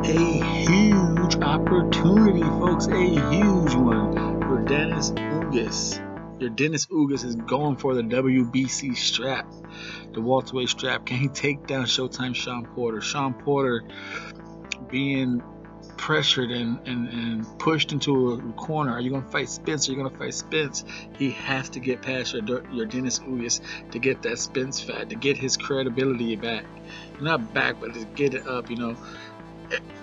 A huge opportunity, folks. A huge one for Yordenis Ugas. Yordenis Ugas is going for the WBC strap, the welterweight strap. Can he take down Showtime Shawn Porter? Shawn Porter being pressured and pushed into a corner. Are you going to fight Spence? Are you going to fight Spence? He has to get past Yordenis Ugas to get that Spence fight, to get his credibility back. Not back, but to get it up,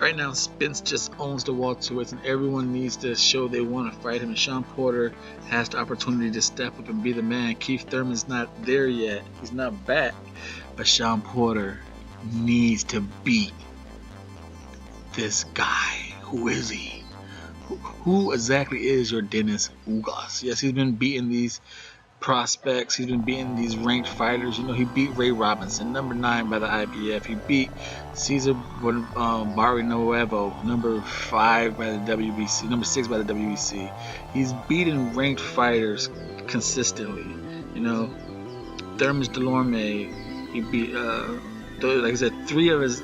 Right now, Spence just owns the welterweights, and everyone needs to show they want to fight him. And Shawn Porter has the opportunity to step up and be the man. Keith Thurman's not there yet; he's not back. But Shawn Porter needs to beat this guy. Who is he? Who exactly is Yordenis Ugas? Yes, he's been beating these prospects. He's been beating these ranked fighters. He beat Ray Robinson, number 9 by the IBF. He beat Cesar Barrionuevo, number 5 by the WBC, number 6 by the WBC. He's beating ranked fighters consistently. Thurman Delorme. He beat, like I said, three of his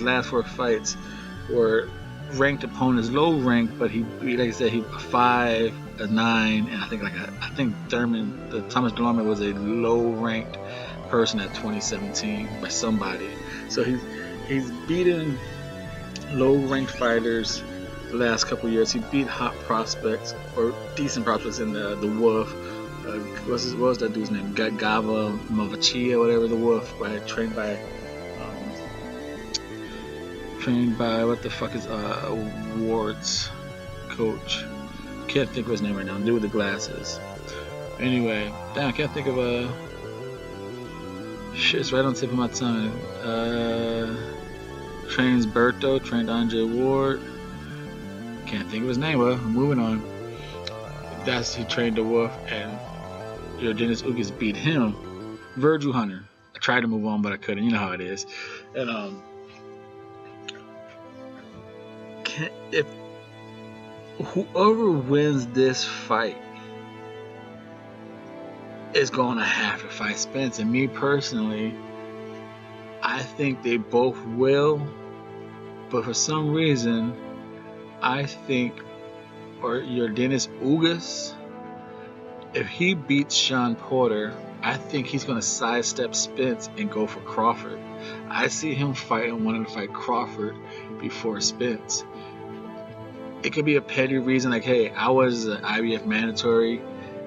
last 4 fights were ranked opponents, low ranked, but he beat, like I said, he 5, a 9, and I think Thomas Delorme was a low ranked person at 2017 by somebody. So he's beaten low ranked fighters the last couple years. He beat hot prospects or decent prospects in the Wolf. What was that dude's name? Gava Mavachia, whatever, the Wolf, trained by what the fuck is Ward's coach. Can't think of his name right now. Dude with the glasses. Anyway, damn, I can't think of shit, it's right on the tip of my tongue. Trains Berto, trained Andre Ward. Can't think of his name. Well, moving on. He trained the Wolf, and Yordenis Ugas beat him. Virgil Hunter. I tried to move on, but I couldn't. You know how it is. And if whoever wins this fight is going to have to fight Spence. And me personally, I think they both will. But for some reason, I think, Yordenis Ugas, if he beats Shawn Porter, I think he's going to sidestep Spence and go for Crawford. I see him wanting to fight Crawford before Spence. It could be a petty reason, like, hey, I was an IBF mandatory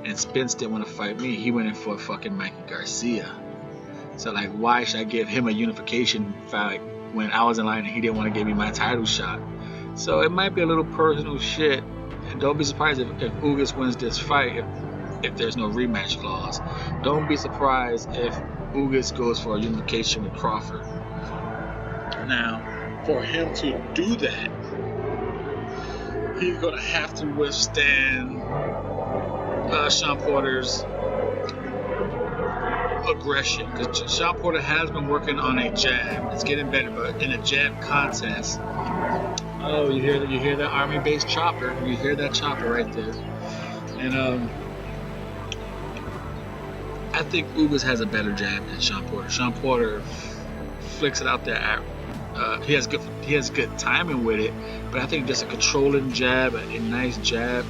and Spence didn't want to fight me. He went in for fucking Mikey Garcia. So, like, why should I give him a unification fight when I was in line and he didn't want to give me my title shot? So it might be a little personal shit. And don't be surprised if Ugas wins this fight if there's no rematch clause. Don't be surprised if Ugas goes for a unification with Crawford. Now, for him to do that, he's going to have to withstand Shawn Porter's aggression, because Shawn Porter has been working on a jab. It's getting better, but in a jab contest, oh, you hear that army-based chopper? You hear that chopper right there? And I think Ugas has a better jab than Shawn Porter. Shawn Porter flicks it out there. He has good timing with it, but I think just a controlling jab, a nice jab,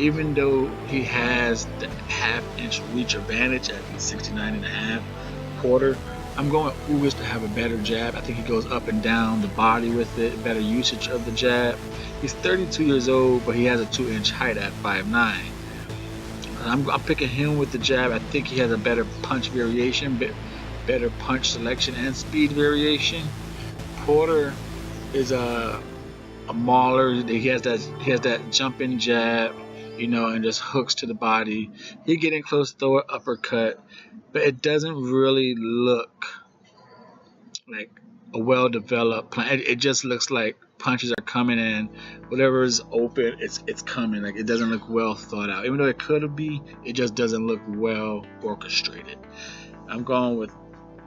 even though he has the half-inch reach advantage at 69.5 Porter, I'm going with Ugas to have a better jab. I think he goes up and down the body with it, better usage of the jab. He's 32 years old, but he has a 2-inch height at 5'9". I'm picking him with the jab. I think he has a better punch variation, better punch selection and speed variation. Porter is a mauler. He has that jumping jab, and just hooks to the body. He getting close to throw an uppercut, but it doesn't really look like a well-developed plan. It just looks like punches are coming in. Whatever is open, it's coming. Like, it doesn't look well thought out. Even though it could be, it just doesn't look well orchestrated. I'm going with,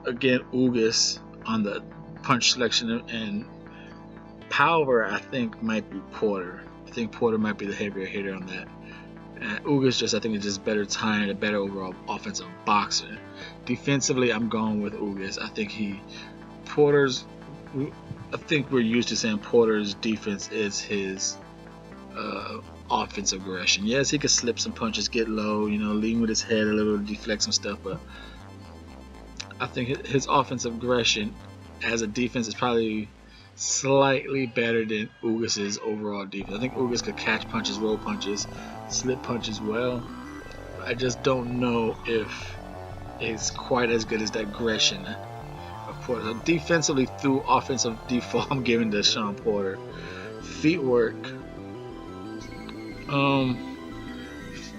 again, Ugas on the punch selection, and power, I think, might be Porter. I think Porter might be the heavier hitter on that. And Ugas I think is just better time and a better overall offensive boxer. Defensively, I'm going with Ugas. I think Porter's I think we're used to saying Porter's defense is his offensive aggression. Yes, he could slip some punches, get low, lean with his head a little, deflect some stuff, but I think his offensive aggression as a defense is probably slightly better than Ugas's overall defense. I think Ugas could catch punches, roll punches, slip punches well. I just don't know if it's quite as good as that aggression of Porter. So defensively through offensive default, I'm giving to Shawn Porter. Feet work.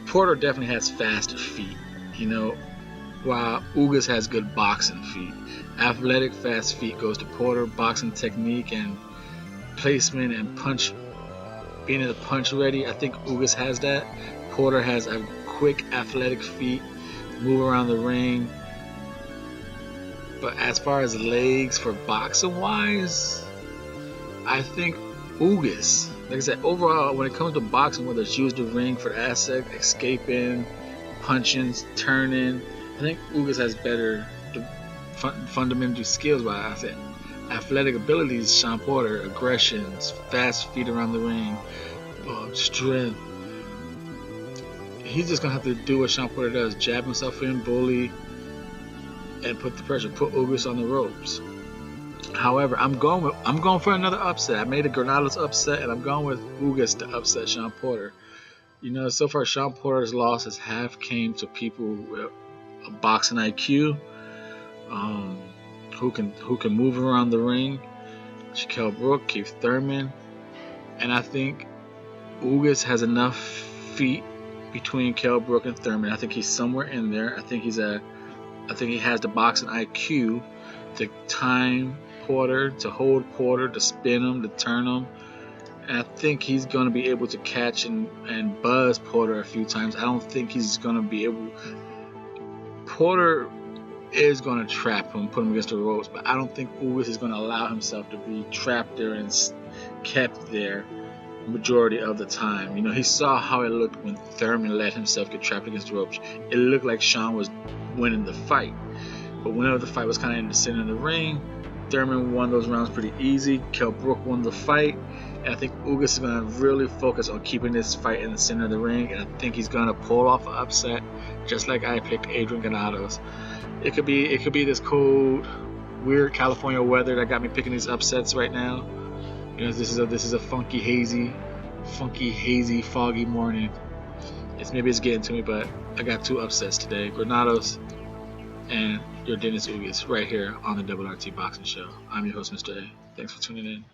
Porter definitely has faster feet, while Ugas has good boxing feet. Athletic, fast feet goes to Porter. Boxing technique and placement and punch, being in the punch ready, I think Ugas has that. Porter has a quick, athletic feet, move around the ring. But as far as legs for boxing wise, I think Ugas, like I said, overall, when it comes to boxing, whether it's use the ring for the aspect, escaping, punching, turning, I think Ugas has better fundamental skills. But I said athletic abilities, Shawn Porter, aggressions, fast feet around the ring, strength. He's just gonna have to do what Shawn Porter does: jab himself in, bully, and put the pressure, put Ugas on the ropes. However, I'm going for another upset. I made a Granados upset, and I'm going with Ugas to upset Shawn Porter. So far Shawn Porter's losses have came to people with a boxing IQ, who can move around the ring. Shaquille Brook, Keith Thurman, and I think Ugas has enough feet between Kell Brook and Thurman. I think he's somewhere in there. I think he has the boxing IQ to time Porter, to hold Porter, to spin him, to turn him. And I think he's going to be able to catch and buzz Porter a few times. I don't think he's going to be able... Porter is going to trap him, put him against the ropes, but I don't think Ugas is going to allow himself to be trapped there and kept there majority of the time. He saw how it looked when Thurman let himself get trapped against the ropes. It looked like Shawn was winning the fight, but whenever the fight was kind of in the center of the ring, Thurman won those rounds pretty easy. Kell Brook won the fight, and I think Ugas is going to really focus on keeping this fight in the center of the ring, and I think he's going to pull off an upset, just like I picked Adrian Granados. It could be this cold, weird California weather that got me picking these upsets right now. This is a funky, hazy, foggy morning. Maybe it's getting to me, but I got two upsets today: Granados and Yordenis Ugas, right here on the Double RT Boxing Show. I'm your host, Mr.A. Thanks for tuning in.